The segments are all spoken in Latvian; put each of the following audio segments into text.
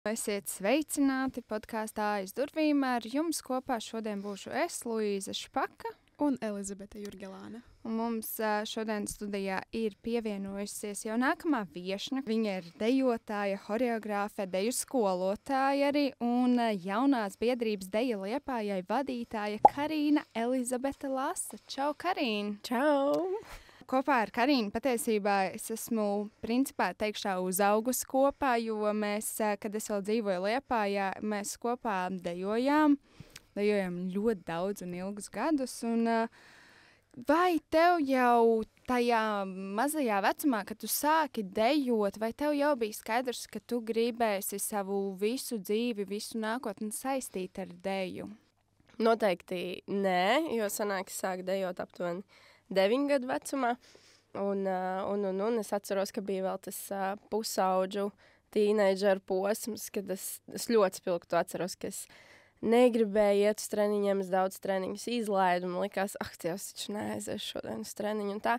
Esiet sveicināti podkāstā Aiz durvīm. Ar jums kopā šodien būšu es, Luīza Špaka. Un Elizabete Jurgelāne. Un mums šodien studijā ir pievienojusies jau nākamā viešņa. Viņa ir dejotāja, horeogrāfe, deju skolotāja arī un jaunās biedrības Deja Liepājai vadītāja Karīna Elizabete Lasa. Čau, Karīna! Čau! Kopā ar Karīnu patiesībā es esmu principā teikšā uzaugusi kopā, jo mēs, kad es vēl dzīvoju Liepājā, mēs kopā dejojām ļoti daudz un ilgus gadus. Un, vai tev jau tajā mazajā vecumā, kad tu sāki dejot, vai tev jau bija skaidrs, ka tu gribēsi savu visu dzīvi, visu nākotni saistīt ar deju? Noteikti nē, jo sanāk, es sāku dejot aptuveni 9 gadu vecumā, un es atceros, ka bija vēl tas pusaudžu tīneidžeru posms, kad es ļoti spilgti to atceros, ka es negribēju iet uz treniņiem, es daudz treniņus izlaidu, un likās, Dievs, taču neaiziešu šodien uz treniņu, un tā.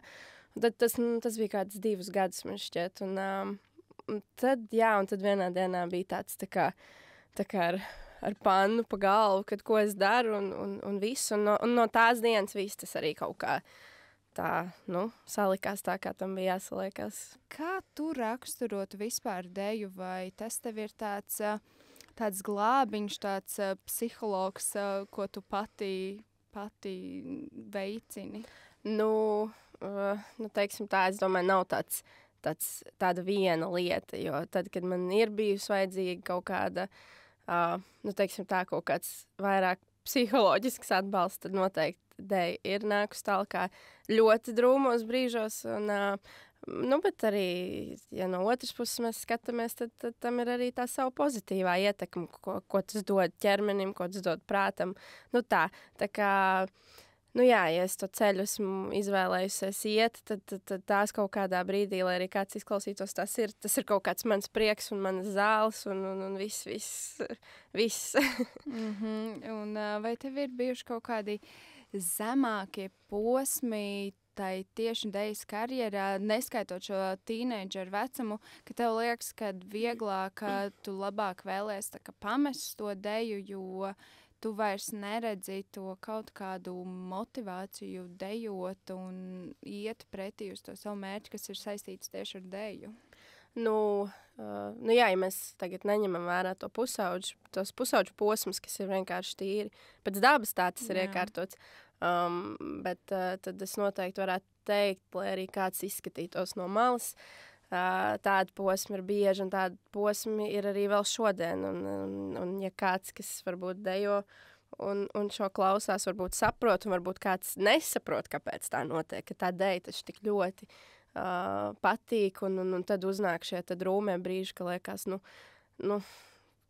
Un tad tas bija kāds 2 gadus, man šķiet, un tad vienā dienā bija tāds tā kā ar pannu pa galvu, kad ko es daru, un visu, un no tās dienas viss tas arī kaut kā tā, salikās tā, kā tam bija jāsaliekās. Kā tu raksturotu vispār deju, vai tas tev ir tāds glābiņš, tāds psihologs, ko tu pati veicini? Teiksim tā, es domāju, nav tāda viena lieta, jo tad, kad man ir bijusi vajadzīga kaut kāda, teiksim tā, kaut kāds vairāk psiholoģisks atbalsts, tad noteikti deja ir nākus tālāk ļoti drūmos brīžos, bet arī, ja no otras puses mēs skatāmies, tad tam ir arī tā savu pozitīvā ietekme, ko tas dod ķermenim, ko tas dod prātam. Tā kā, ja es to ceļu esmu izvēlējusies iet, tad tās kaut kādā brīdī, lai arī kāds izklausītos, tas ir kaut kāds mans prieks un manas zāles un viss. Un vai tev ir bijuši kaut kādi zemākie posmi tai tieši dejas karjerā, neskaitot šo tīneidžeru vecumu, ka tev liekas, ka vieglāk, tu labāk vēlies pamest to deju, jo tu vairs neredzi to kaut kādu motivāciju dejot un iet pretī uz to savu mērķi, kas ir saistīts tieši ar deju? Ja mēs tagad neņemam vērā tos pusauģu posmus, kas ir vienkārši tīri pēc dabas tā tas ir iekārtots, bet tad es noteikti varētu teikt, lai arī kāds izskatītos no malas, tādi posmi ir bieži un tādi posmi ir arī vēl šodien, un ja kāds, kas varbūt dejo un šo klausās, varbūt saprot, un varbūt kāds nesaprot, kāpēc tā notiek, ka tā deja taču tik ļoti patīk, un tad uznāk šie drūmie brīži, ka liekas,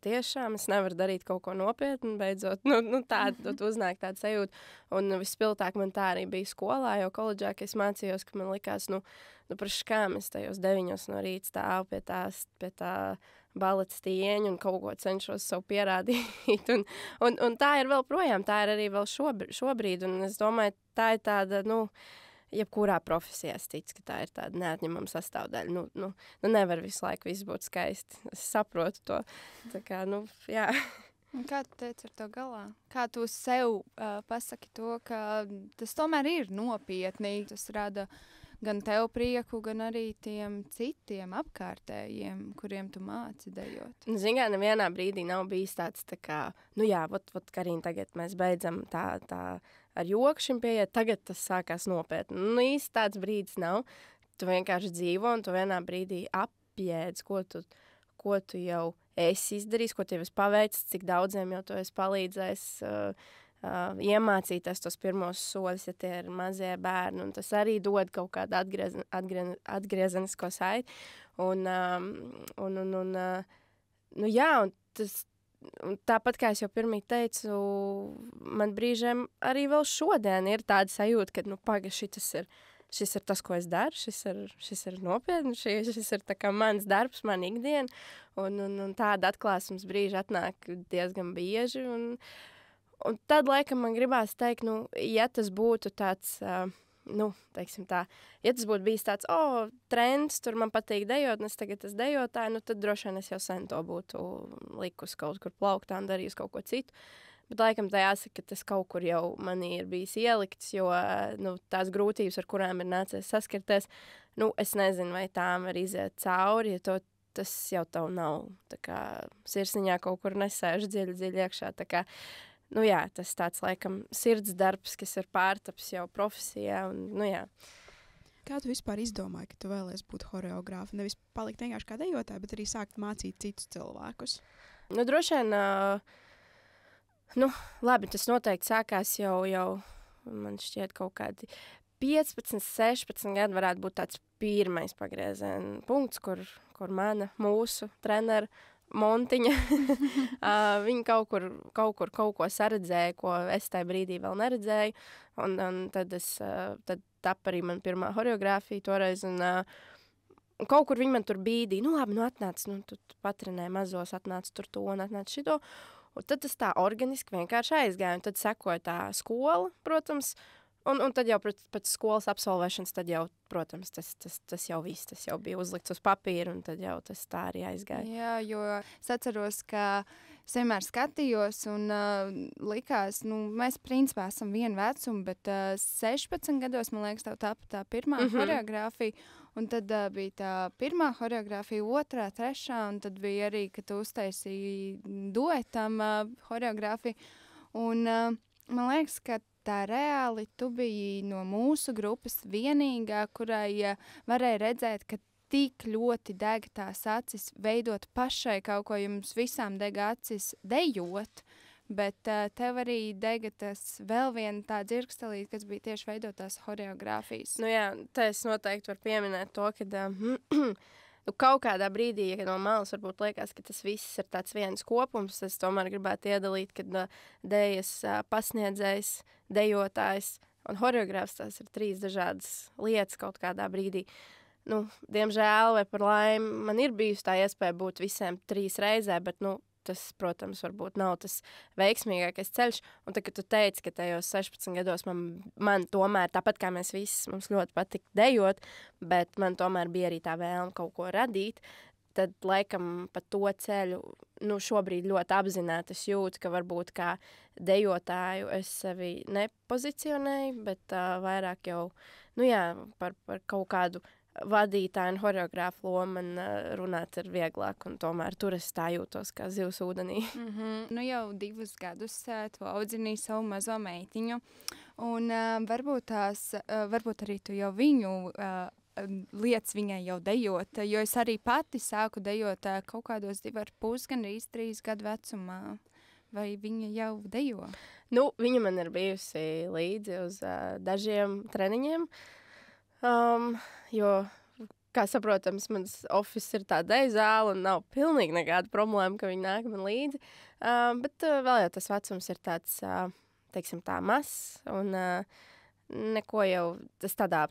tiešām es nevaru darīt kaut ko nopietnu, beidzot, tāda uznāk tāda sajūta, un vispilgtāk man tā arī bija skolā, jo koledžā, ka es mācījos, ka man likās, praši kā es tajos 9 no rīta stāvu pie tā baleta stieņa un kaut ko cenšos sev pierādīt, un tā ir vēl projām, tā ir arī vēl šobrīd, un es domāju, tā ir tāda, jebkurā profesijā es ticu, ka tā ir tāda neatņemama sastāvdaļa. Nevar visu laiku viss būt skaisti. Es saprotu to. Tā kā, jā. Kā tu teici ar to galā? Kā tu sev pasaki to, ka tas tomēr ir nopietni? Tas rada gan tev prieku, gan arī tiem citiem apkārtējiem, kuriem tu māci dejot. Zini, nevienā brīdī nav bijis tāds, vot Karīna, tagad mēs beidzam tā ar joku šim pieiet, tagad tas sākās nopietni. Īsti tāds brīdis nav. Tu vienkārši dzīvo un tu vienā brīdī apjēdz, ko tu jau esi izdarījis, ko tu jau esi paveicis, cik daudziem jau tu esi palīdzējis iemācīties tos pirmos soļus, ja tie ir mazie bērni, un tas arī dod kaut kādu atgriezenisko saiti. Un tas, un tāpat, kā es jau pirmīt teicu, man brīžiem arī vēl šodien ir tāda sajūta, ka, šis ir tas, ko es daru, šis ir nopietni, šis ir tā kā mans darbs, man ikdiena, un tāda atklāsmes brīži atnāk diezgan bieži, un tad, laikam, man gribās teikt, ja tas būtu tāds nu, teiksim tā, ja tas būtu bijis tāds, trends, tur man patīk dejot, un es tagad esmu dejotāja, nu, tad droši vien es jau sen to būtu likus kaut kur plauktā un darījus kaut ko citu. Bet laikam tā jāsaka, ka tas kaut kur jau manī ir bijis ielikts, jo nu, tās grūtības, ar kurām ir nācies saskarties, nu, es nezinu, vai tām var iziet cauri, ja tas jau tev nav tā kā sirsniņā kaut kur nesēž dziļi iekšā. Tā kā, nu jā, tas tāds laikam sirds darbs, kas ir pārtaps jau profesijā. Un, nu jā. Kā tu vispār izdomāji, ka tu vēlies būt horeogrāfa? Nevis palikt vienkārši kā dejotāja, bet arī sākt mācīt citus cilvēkus. Nu, droši vien, nu, labi, tas noteikti sākās jau, man šķiet, kaut kādi 15, 16 gadi varētu būt tāds pirmais pagrieziena punkts, kur mana, mūsu trenera Montiņa, viņa kaut ko saredzēja, ko es tajā brīdī vēl neredzēju, un tad tapa arī man pirmā horeogrāfija toreiz, un kaut kur viņa man tur bīdīja, nu labi, nu atnāc, nu tu patrenē mazos, atnāc tur to un atnāc šito, un tad tas tā organiski vienkārši aizgāja, un tad sekoja tā skola, protams, un tad jau pēc skolas absolvēšanas, tad jau, protams, tas jau viss, tas jau bija uzlikts uz papīra, un tad jau tas tā arī aizgāja. Jā, jo es atceros, ka es vienmēr skatījos un likās, nu, mēs principā esam vienu vecumu, bet 16 gados, man liekas, tev tapa tā pirmā horeogrāfija, un tad bija tā pirmā horeogrāfija, otrā, trešā, un tad bija arī, ka tu uztaisīji duetam horeogrāfiju, un man liekas, ka tā reāli tu biji no mūsu grupas vienīgā, kurai varēja redzēt, ka tik ļoti deg tās acis veidot pašai kaut ko, jums visām deg acis dejot, bet tev arī dega tas vēl viena tā dzirkstelīt, kas bija tieši veidot tās horeogrāfijas. Nu jā, tā es noteikti varu pieminēt to, ka nu, kaut kādā brīdī, ja no malas varbūt liekas, ka tas viss ir tāds viens kopums, es tomēr gribētu iedalīt, ka dejas pasniedzējs, dejotājs un horeogrāfs, tās ir 3 dažādas lietas kaut kādā brīdī. Nu, diemžēl vai par laimi, man ir bijusi tā iespēja būt visiem 3 reizē, bet, nu, tas, protams, varbūt nav tas veiksmīgākais ceļš. Un tad, kad tu teici, ka tajos 16 gados man tomēr, tāpat kā mēs visi, mums ļoti patika dejot, bet man tomēr bija arī tā vēlme kaut ko radīt, tad laikam pa to ceļu, nu, šobrīd ļoti apzināti es jūtu, ka varbūt kā dejotāju es sevi nepozicionēju, bet vairāk jau, nu jā, par kaut kādu vadītāju un horeogrāfu lomu man runāt ir vieglāk, un tomēr tur es tā jūtos kā zivs ūdenī. Nu jau 2 gadus tu audzinīji savu mazo meitiņu, un varbūt arī tu jau viņu lietas viņai jau dejot, jo es arī pati sāku dejot kaut kādos 2,5, gan arī 3 gadu vecumā. Vai viņa jau dejo? Nu, viņa man ir bijusi līdzi uz dažiem treniņiem, jo, kā saprotams, mans office ir tā deju zāle un nav pilnīgi nekāda problēma, ka viņa nāk man līdzi, bet vēl jau tas vecums ir tāds, teiksim tā, mazs, un neko jau tas tādā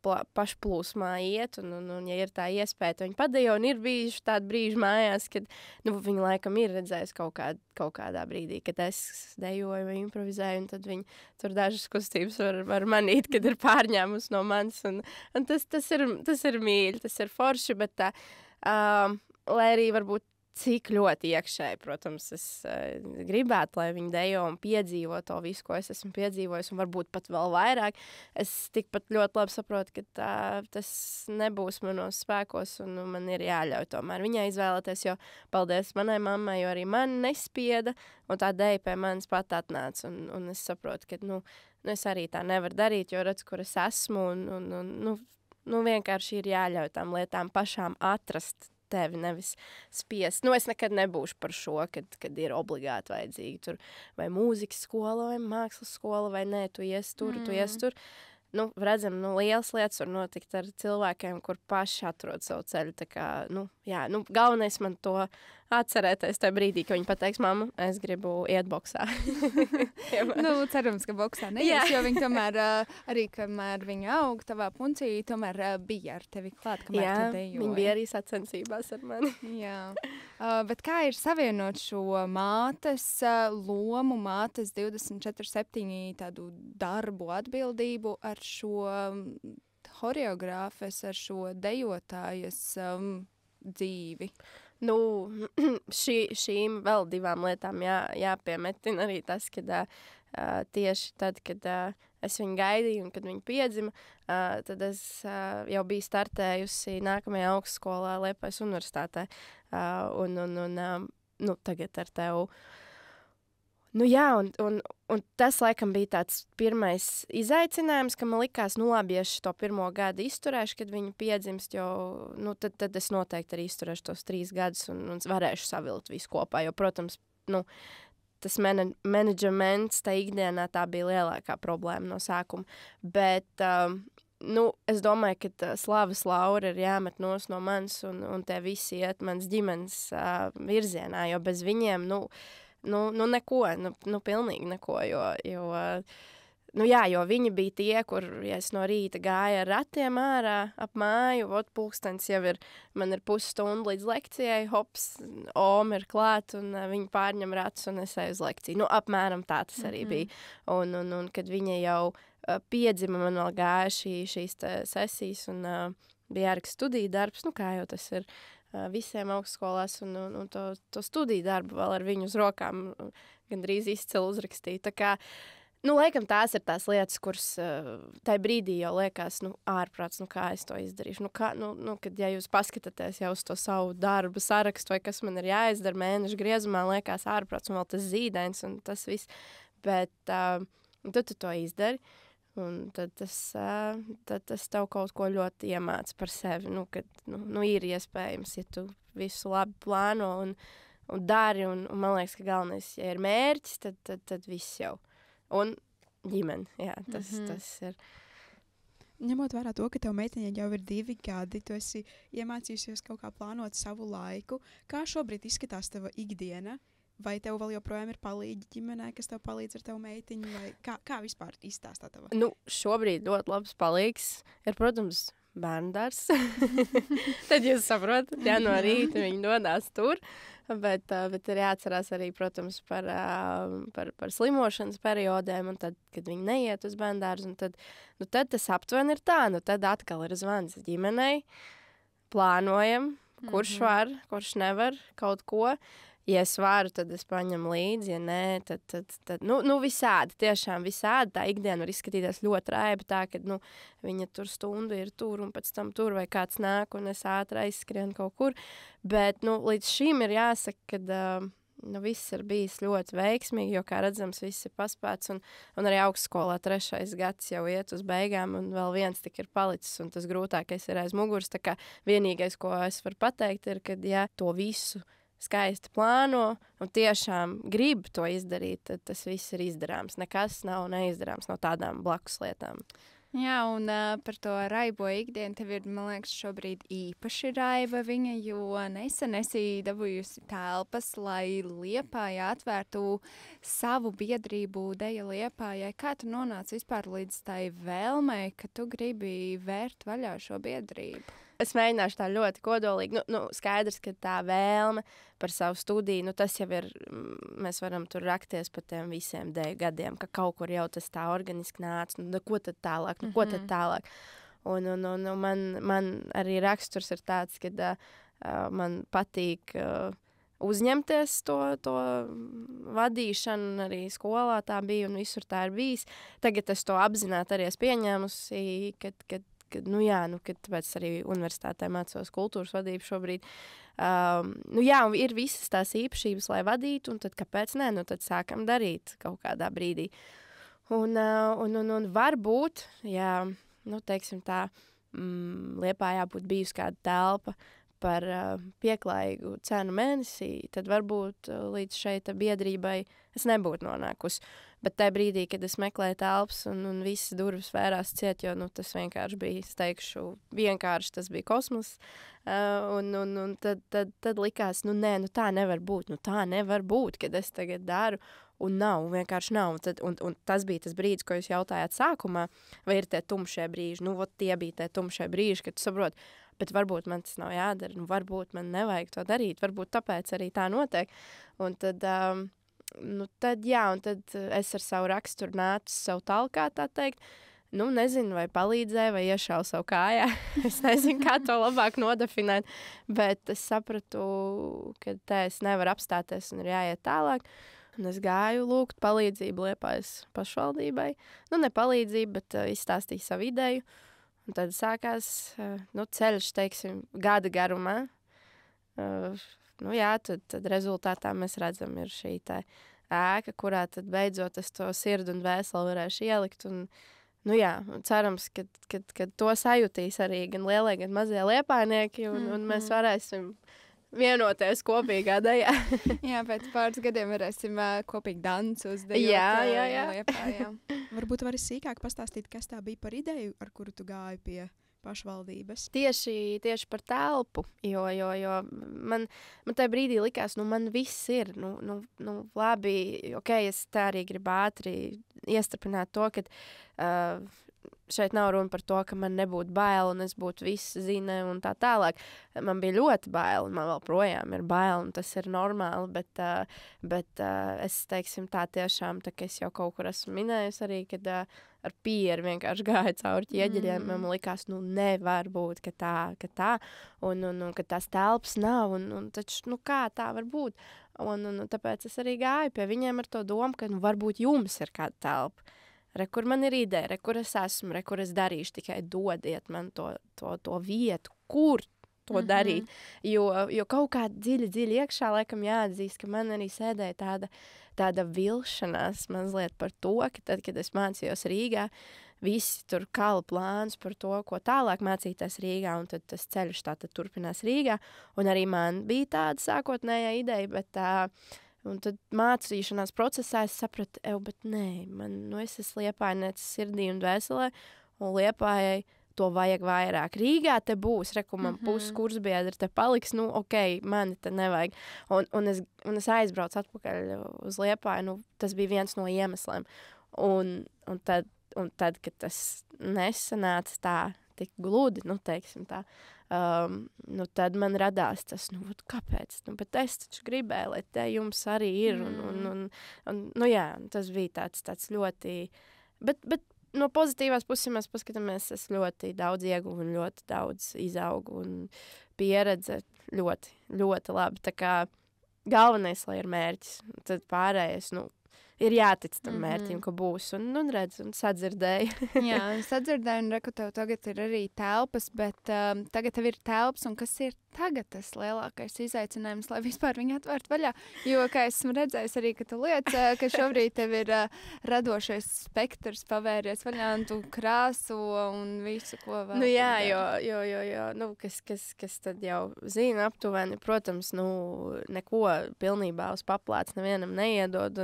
pašplūsmā iet, un ja ir tā iespēja, to viņa padejo, un ir bijuši tādi brīži mājās, kad, nu, viņa laikam ir redzējusi kaut kādā brīdī, kad es dejoju vai improvizēju, un tad viņa tur dažas kustības var manīt, kad ir pārņēmus no manis, un tas ir mīļi, tas ir forši, bet tā, lai arī varbūt cik ļoti iekšēji, protams, es gribētu, lai viņi dejo un piedzīvo to visu, ko es esmu piedzīvojis, un varbūt pat vēl vairāk. Es tikpat ļoti labi saprotu, ka tas nebūs manos spēkos, un man ir jāļauj tomēr viņai izvēlēties, jo paldies manai mammai, jo arī man nespieda, un tā deja pie manis pat atnāca, un es saprotu, ka, nu, es arī tā nevaru darīt, jo redzu, kur es esmu, un vienkārši ir jāļauj tām lietām pašām atrast tevi, nevis spiest. Nu, es nekad nebūšu par šo, kad ir obligāti vajadzīgi tur vai mūzikas skola, vai mākslas skola, vai nē, tu ies tur. Nu, redzam, lielas lietas var notikt ar cilvēkiem, kur paši atrod savu ceļu. Tā kā, nu, jā, nu, galvenais man to atcerēties tajā brīdī, ka viņi pateiks, mamma, es gribu iet boksā. Nu, cerams, ka boksā neies, jo viņi tomēr, arī kamēr viņi aug tavā puncī, tomēr bija ar tevi klāt, kamēr tu dejoji. Viņi bija arī sacensībās ar mani. Jā. Bet kā ir savienot šo mātes lomu, mātes 24/7 tādu darbu atbildību ar šo horeogrāfes, ar šo dejotājas dzīvi? Nu, šīm vēl 2 lietām jāpiemetina arī tas, ka tieši tad, kad es viņu gaidīju un kad viņa piedzima, tad es jau biju startējusi nākamajā augstskolā Liepājas universitātē. Nu, tagad ar tevu. Nu jā, un tas laikam bija tāds pirmais izaicinājums, ka man likās, nu labi, ja es to 1. gadu izturēšu, kad viņa piedzimst, jo nu, tad es noteikti arī izturēšu tos 3 gadus un varēšu savilkt visu kopā, jo, protams, nu, tas menedžments, tā ikdienā tā bija lielākā problēma no sākuma, bet nu, es domāju, ka slavas laura ir jāmet no manis un tie visi iet mans ģimenes virzienā, jo bez viņiem, nu neko, nu pilnīgi neko, jo viņi bija tie, kur, ja es no rīta gāju ar ratiem ārā ap māju, pulkstens jau man ir pusstundu līdz lekcijai, hops, Oma ir klāt, un viņi pārņem ratus, un es eju uz lekciju. Nu, apmēram tā tas arī bija. Un kad viņa jau piedzima, man vēl gāja šīs sesijas, un bija jāraksta studiju darbs, nu kā jau tas ir visiem augstskolās, un to studiju darbu vēl ar viņu uz rokām gandrīz izcili uzrakstīju. Tā kā, nu, laikam tās ir tās lietas, kuras tajā brīdī jau liekas, nu, ārprāts, nu, kā es to izdarīšu. Kad, ja jūs paskatāties jau uz to savu darbu sarakstu, vai kas man ir jāizdara mēnešu griezumā, liekas ārprāts, un vēl tas zīdains, un tas viss. Bet tad tu to izdari. Un tad tas tev kaut ko ļoti iemāca par sevi. Kad ir iespējams, ja tu visu labi plāno un dari. Un man liekas, ka galvenais, ja ir mērķis, tad viss jau. Un ģimene, jā, tas ir. Ņemot vērā to, ka tev meitiņai jau ir 2 gadi, tu esi iemācījusies kaut kā plānot savu laiku. Kā šobrīd izskatās tava ikdiena? Vai tev vēl joprojām ir palīģi ģimenē, kas tev palīdz ar tavu meitiņu? Vai kā vispār izstāstā tava? Nu, šobrīd ļoti labs palīgs ir, protams, bērndārs. Tad jūs saprotat, ja no rīta viņi dodās tur. Bet ir jāatcerās arī, protams, par slimošanas periodiem, un tad, kad viņi neiet uz bērndārzu, un tad tas aptuveni ir tā, tad atkal ir zvans ģimenei, plānojam, kurš var, kurš nevar, kaut ko. Ja es varu, tad es paņemu līdzi, ja nē, tad visādi, tiešām visādi. Tā ikdiena var izskatīties ļoti raiba, tā, ka, viņa tur stundu ir tur un pēc tam tur, vai kāds nāk un es ātri aizskrienu kaut kur. Bet, līdz šim ir jāsaka, ka viss ir bijis ļoti veiksmīgi, jo, kā redzams, viss ir paspēts, un arī augstskolā 3. gads jau iet uz beigām, un vēl viens tik ir palicis, un tas grūtākais ir aiz muguras. Tā kā vienīgais, ko es varu pateikt, ir, ka, ja to visu skaisti plāno un tiešām grib to izdarīt, tad tas viss ir izdarāms. Nekas nav neizdarāms no tādām blakus lietām. Jā, un par to raibo ikdienu tev ir, man liekas, šobrīd īpaši raiba viņa, jo nesen esi dabūjusi telpas, lai Liepājā atvērtu savu biedrību Deja Liepājai. Kā tu nonāci vispār līdz tai vēlmei, ka tu gribi vērt vaļā šo biedrību? Es mēģināšu tā ļoti kodolīgi. Skaidrs, ka tā vēlme par savu studiju, tas jau ir, mēs varam tur rakties par tiem visiem deju gadiem, ka kaut kur jau tas tā organiski nāca. Ko tad tālāk? Ko tad tālāk? Un man arī raksturs ir tāds, ka man patīk uzņemties to vadīšanu, arī skolā tā bija un visur tā ir bijis. Tagad es to apzināti arī esmu pieņēmusi, kad tāpēc arī universitātē mācos kultūras vadību šobrīd. Ir visas tās īpašības, lai vadītu, un tad kāpēc ne? Tad sākam darīt kaut kādā brīdī. Un varbūt, teiksim tā, Liepājā būtu bijusi kāda telpa par pieklājīgu cenu mēnesī, tad varbūt līdz šeit biedrībai es nebūtu nonākusi. Bet tajā brīdī, kad es meklēju telpas un visas durvis vērās ciet, jo tas vienkārši bija, es teikšu, vienkārši tas bija kosmos. Un tad likās, nē, tā nevar būt. Tā nevar būt, kad es tagad daru. Un vienkārši nav. Un tas bija tas brīdis, ko jūs jautājāt sākumā, vai ir tie tumšie brīži. Tie bija tie tumšie brīži, kad tu saproti, bet varbūt man tas nav jādara, varbūt man nevajag to darīt, varbūt tāpēc arī tā notiek. Un tad es ar savu raksturu nācu savu talkā, tā teikt. Nezinu, vai palīdzēja, vai iešauju savu kājā. Es nezinu, kā to labāk nodefinēt, bet es sapratu, ka te es nevaru apstāties un ir jāiet tālāk. Un es gāju lūgt palīdzību Liepājas pašvaldībai. Ne palīdzību, bet izstāstīju savu ideju. Un tad sākās ceļš, teiksim, gada garumā. Tad rezultātā mēs redzam, ir šī tā ēka, kurā tad beidzot es to sirdi un vēseli varēšu ielikt. Un, cerams, ka to sajutīs arī gan lielie, gan mazie liepājnieki, un mēs varēsim vienoties kopīgā dejā. Jā, pēc pāris gadiem varēsim kopīgi dansu uzdejot. Jā. Liepājā. Varbūt vari sīkāk pastāstīt, kas tā bija par ideju, ar kuru tu gāji pie pašvaldības? Tieši par telpu, jo man tajā brīdī likās, man viss ir, labi, es tā arī gribu ātri iestrapināt to, ka šeit nav runa par to, ka man nebūtu bail un es būtu viss zina un tā tālāk. Man bija ļoti bail un man vēl projām ir bail un tas ir normāli, bet es, teiksim, tā tiešām, tā, ka es jau kaut kur esmu minējusi arī, kad ar pieru vienkārši gāju cauri ķieģeļiem, man likās, nevar būt, ka tā, un ka tās telpas nav, un taču, kā tā var būt? Un tāpēc es arī gāju pie viņiem ar to domu, ka, varbūt jums ir kāda telpa. Kur man ir ideja, kur es esmu, kur es darīšu, tikai dodiet man to vietu, kur to darīt. Jo kaut kā dziļi iekšā, laikam jāatzīst, ka man arī sēdēja tāda vilšanās mazliet par to, ka tad, kad es mācījos Rīgā, visi tur kala plāns par to, ko tālāk mācīties Rīgā, un tad tas ceļš tātad turpinās Rīgā. Un arī man bija tāda sākotnējā ideja, bet un tad mācīšanās procesā es sapratu, bet nē, es esmu liepājniece sirdī un dvēselē, un Liepājai to vajag vairāk. Rīgā te būs, man puses kursbiedri te paliks, mani te nevajag. Un es aizbraucu atpakaļ uz Liepāju, tas bija viens no iemesliem. Un tad, kad tas nesanāca tā, tik gludi, teiksim tā, tad man radās tas, kāpēc? Bet es taču gribēju, lai te jums arī ir. Tas bija tāds ļoti... Bet no pozitīvās puses, ja mēs paskatāmies, es ļoti daudz ieguvu un ļoti daudz izaugu un pieredze ļoti, ļoti labi. Tā kā galvenais, lai ir mērķis, tad pārējais, ir jātic tam mērķim, ka būs, un redz, un sadzirdēju. Jā, sadzirdēju, un reku tev tagad ir arī telpas, bet tagad tev ir telpas, un kas ir tagad tas lielākais izaicinājums, lai vispār viņu atvērt vaļā? Jo, kā esmu redzējis arī, ka tu liec, ka šobrīd tev ir radošais spektrs pavērties vaļā, un tu krāso un visu, ko vēl. Jo, kas tad jau zina aptuveni, protams, neko pilnībā uz paplāts nevienam neiedod,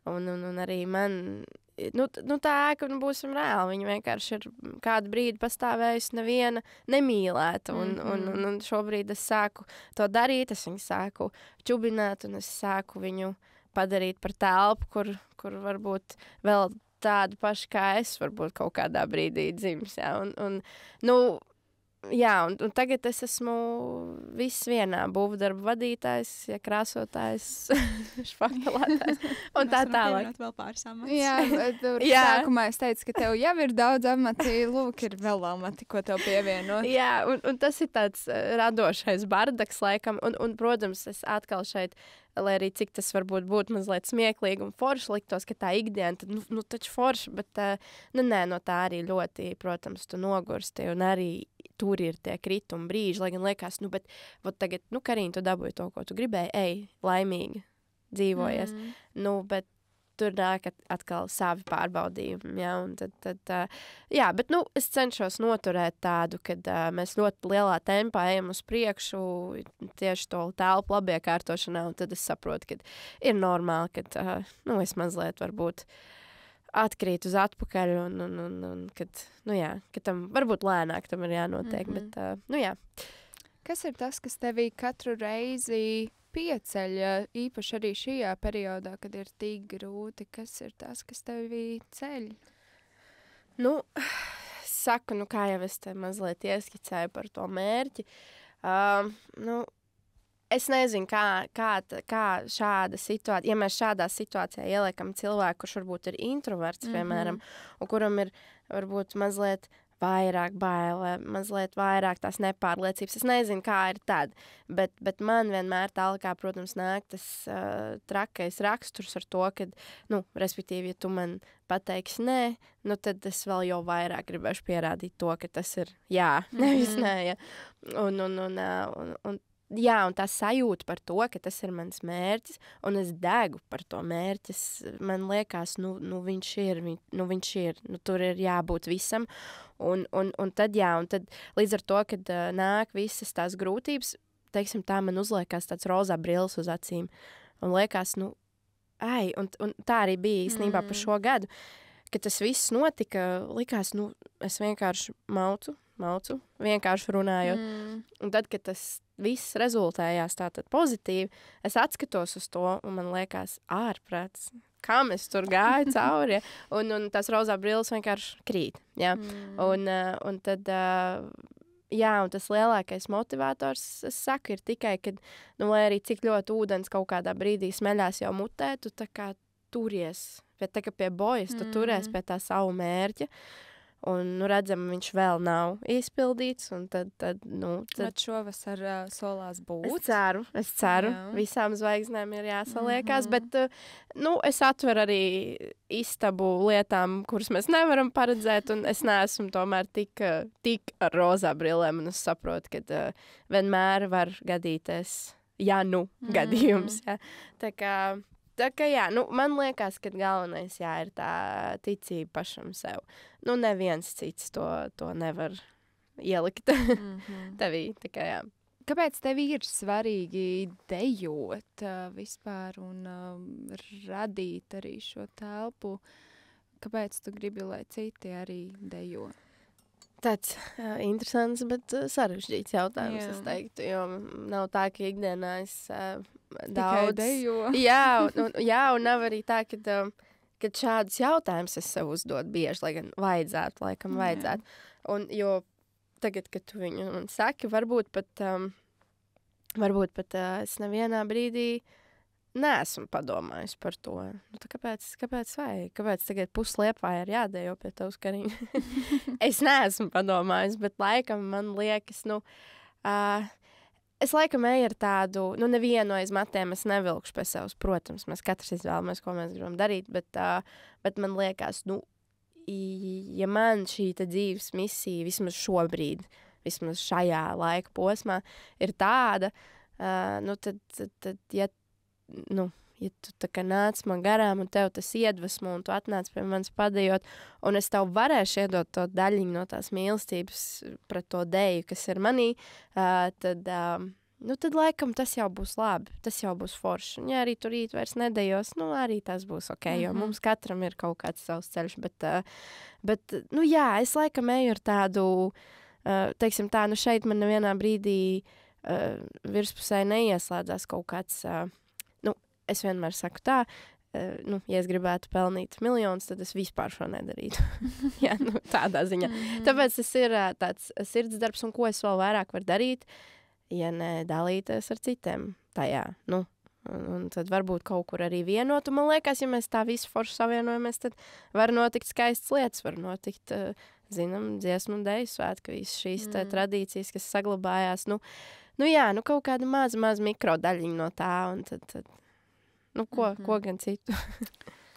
un arī man, tā ēka, būsim reāli, viņa vienkārši ir kādu brīdi pastāvējusi neviena nemīlēta, un šobrīd es sāku to darīt, es viņu sāku čubināt, un es sāku viņu padarīt par telpu, kur varbūt vēl tādu pašu kā es, varbūt kaut kādā brīdī dzims, jā, un tagad es esmu viss vienā, būvdarba vadītājs, krāsotājs, špakalātājs un tā tālāk. Vēl pāris amats. Sākumā es teicu, ka tev jau ir daudz amati, lūk, ir vēl amati, ko tev pievienot. Jā, un tas ir tāds radošais bardaks, laikam, un protams, es atkal šeit, lai arī cik tas varbūt būtu mazliet smieklīgi un forši liktos, ka tā ikdiena, tad, taču forši, bet, nē, no tā arī ļoti, protams, tu nogursti, un arī tur ir tie krituma brīži, lai gan liekas, bet tagad, Karīna, tu dabūji to, ko tu gribēji, laimīgi dzīvojies. Bet tur nāk atkal savi pārbaudījumi, ja, un tad jā, bet, es cenšos noturēt tādu, kad mēs ļoti lielā tempā ejam uz priekšu tieši to telpu labiekārtošanā, un tad es saprotu, ka ir normāli, ka, es mazliet varbūt atkrīt uz atpakaļ, un kad, ka tam varbūt lēnāk tam ir jānotiek, bet, jā. Kas ir tas, kas tevī katru reizi pieceļ, īpaši arī šajā periodā, kad ir tik grūti? Kas ir tas, kas tevī ceļ? Saku, kā jau es te mazliet ieskicēju par to mērķi. Es nezinu, kā šāda situācija, ja mēs šādā situācijā ieliekam cilvēku, kurš varbūt ir introverts, piemēram, un kuram ir varbūt mazliet vairāk baile, mazliet vairāk tās nepārliecības. Es nezinu, kā ir tad, bet man vienmēr tālāk, protams, nāk tas trakais raksturs ar to, ka, respektīvi, ja tu man pateiksi nē, tad es vēl jau vairāk gribēšu pierādīt to, ka tas ir jā, nevis nē, ja. Jā, un tā sajūta par to, ka tas ir mans mērķis, un es degu par to mērķi. Man liekas, viņš ir, tur ir jābūt visam. Un tad līdz ar to, kad nāk visas tās grūtības, teiksim tā, man uzliekās tāds rozā brilles uz acīm. Un liekas, un tā arī bija īstenībā par šo gadu, kad tas viss notika, likās, es vienkārši maucu, vienkārši runājot. Un tad, kad tas viss rezultējās tātad pozitīvi, es atskatos uz to, un man liekas, ārprāts, kam es tur gāju cauri, un tās rozā brilles vienkārši krīt, jā. Un tad, jā, un tas lielākais motivators, es saku, ir tikai, kad, lai arī cik ļoti ūdens kaut kādā brīdī smeļās jau mutē, tu tā kā turies, pie bojas, tu turies pie tā savu mērķa. Un, redzam, viņš vēl nav izpildīts, un tad šovasar solās būt. Es ceru. Jā. Visām zvaigznēm ir jāsaliekās, bet, es atveru arī istabu lietām, kuras mēs nevaram paredzēt, un es neesmu tomēr tik ar rozā brillēm, un es saprotu, ka vienmēr var gadīties, gadījums, jā. Tā kā jā, man liekas, ka galvenais, ir tā ticība pašam sev. Neviens cits to nevar ielikt tevī, tā kā jā. Kāpēc tev ir svarīgi dejot vispār un radīt arī šo telpu? Kāpēc tu gribi, lai citi arī dejo? Tāds interesants, bet sarežģīts jautājums, es teiktu, jo nav tā, ka ikdienā es daudz dejo. Jā, un nav arī tā, ka šādus jautājumus es sev uzdodu bieži, lai gan vajadzētu. Un, jo tagad, kad tu viņu man saki, varbūt pat es nevienā brīdī neesmu padomājis par to. Kāpēc vajag? Kāpēc tagad Pusliepāja ir jādejo pie tavas kariņa? Es neesmu padomājis, bet laikam man liekas, es laikam eju ar tādu, nevienu aiz matiem es nevilkšu pie sevis. Protams, mēs katrs izvēlamies, ko mēs gribam darīt, bet man liekas, ja man šī dzīves misija vismaz šobrīd, vismaz šajā laika posmā ir tāda, tad, ja tu tā kā nāc man garām un tev tas iedvesmo un tu atnāc pie manis padejot, un es tev varēšu iedot to daļiņu no tās mīlestības pret to deju, kas ir manī, tad laikam tas jau būs labi, tas jau būs forši. Un ja arī tu rīt vairs nedejos, arī tas būs ok, jo mums katram ir kaut kāds savs ceļš, bet jā, es laikam eju ar tādu, teiksim tā, šeit man nevienā brīdī virspusē neieslēdzās kaut kāds, es vienmēr saku tā, ja es gribētu pelnīt miljonus, tad es vispār šo nedarītu. Jā, tādā ziņā. Tāpēc tas ir tāds sirdsdarbs, un ko es vēl vairāk varu darīt, ja ne dalīties ar citiem tajā, un tad varbūt kaut kur arī vienot, un man liekas, ja mēs tā visi forši savienojamies, tad var notikt skaistas lietas, var notikt, dziesmu un deju svētku, visas šīs tradīcijas, kas saglabājās, jā, kaut kāda maza mikrodaļiņa no tā, un tad ko gan citu.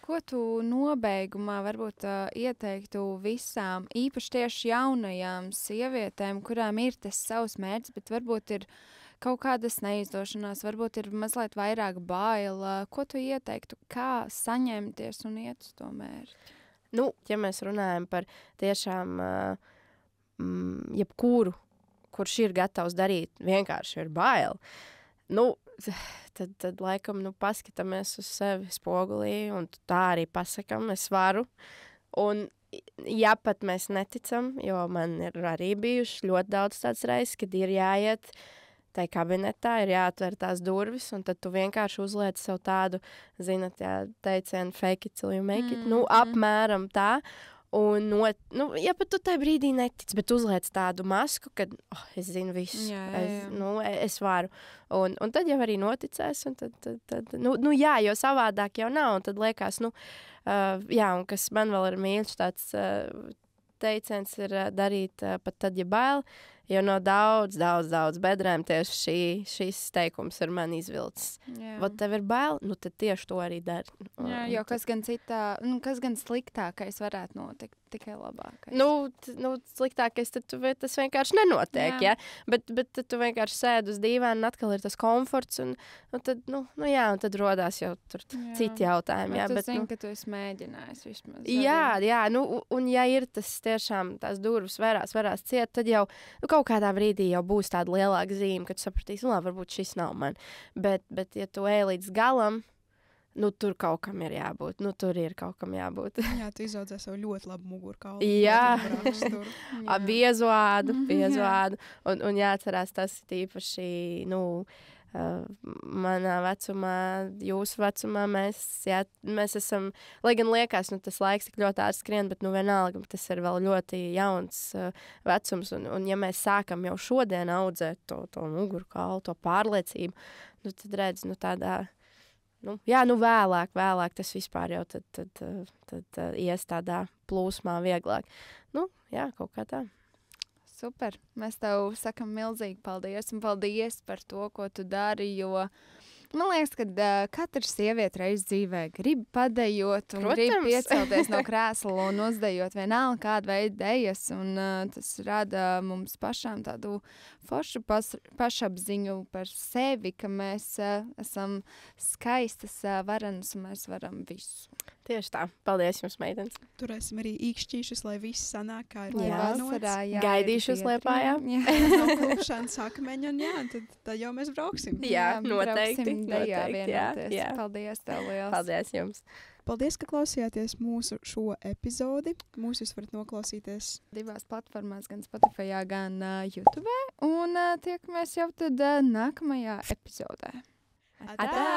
Ko tu nobeigumā varbūt ieteiktu visām, īpaši tieši jaunajām sievietēm, kurām ir tas savs mērķis, bet varbūt ir kaut kādas neizdošanās, varbūt ir mazliet vairāk bail. Ko tu ieteiktu, kā saņemties un iet uz to mērķi? Nu, ja mēs runājam par tiešām jebkuru, kurš ir gatavs darīt, vienkārši ir bail, nu, tad laikam, paskatāmies uz sevi spogulī un tā arī pasakam, es varu. Un ja pat mēs neticam, jo man ir arī bijuši ļoti daudz tāds reizes, kad ir jāiet tai kabinetā, ir jāatver tās durvis, un tad tu vienkārši uzliec sev tādu, zinat, teicienu fake it till you make it, apmēram tā. Un, ja pat tu tajā brīdī netic, bet uzliec tādu masku, kad es zinu visu, es varu. Un tad jau arī noticēs, un tad jo savādāk jau nav, un tad liekas, un kas man vēl ir mīļš, tāds teiciens ir darīt pat tad, ja bail, jo no daudz bedrēm tieši šīs teikums ir man izvilcis. Vot tev ir bail, tad tieši to arī dari. Jo kas gan sliktākais varētu notikt, tikai labākais. Sliktākais, tad tas vienkārši nenotiek, ja? Bet tad tu vienkārši sēdi uz dīvāna un atkal ir tas komforts, un tad rodās jau tur citi jautājumi. Bet tu zini, ka tu esi mēģinājis vismaz. Jā, un ja ir tas tiešām tās durvis varās ciet, tad jau, kaut kādā brīdī jau būs tāda lielāka zīme, kad tu sapratīsi, varbūt šis nav man. Bet ja tu ej līdz galam, tur kaut kam ir jābūt. Tur ir kaut kam jābūt. Jā, tu izaudzē savu ļoti labu mugurkaulu. Jā, biezu ādu. Un jāatcerās, tas ir īpaši, manā vecumā, jūsu vecumā mēs esam, lai gan liekas, tas laiks tik ļoti ātri skrien, bet vienalga, tas ir vēl ļoti jauns vecums, un ja mēs sākam jau šodien audzēt to mugurkaulu, to pārliecību, tad redz, tādā, vēlāk tas vispār jau tad ies tādā plūsmā vieglāk. Kaut kā tā. Super. Mēs tev sakam milzīgi paldies un paldies par to, ko tu dari, jo man liekas, ka katra sieviete reiz dzīvē grib padejot un grib piecelties no krēsla un uzdejot vienalga kādu veidu dejas, un tas rada mums pašām tādu foršu pašapziņu par sevi, ka mēs esam skaistas, varenas un mēs varam visu. Tieši tā. Paldies jums, meitenes. Turēsim arī īkšķīšus, lai viss sanāk, kā ir vasarā. Gaidīšu uz Liepājā. Nav klupšanas akmeņa, un tad jau mēs brauksim. Jā, noteikti. Jā. Paldies tev liels. Paldies jums. Paldies, ka klausījāties mūsu šo epizodi. Mūs jūs varat noklausīties 2 platformās, gan Spotify, gan YouTube. Un tiekamies jau tad nākamajā epizodē. Atā!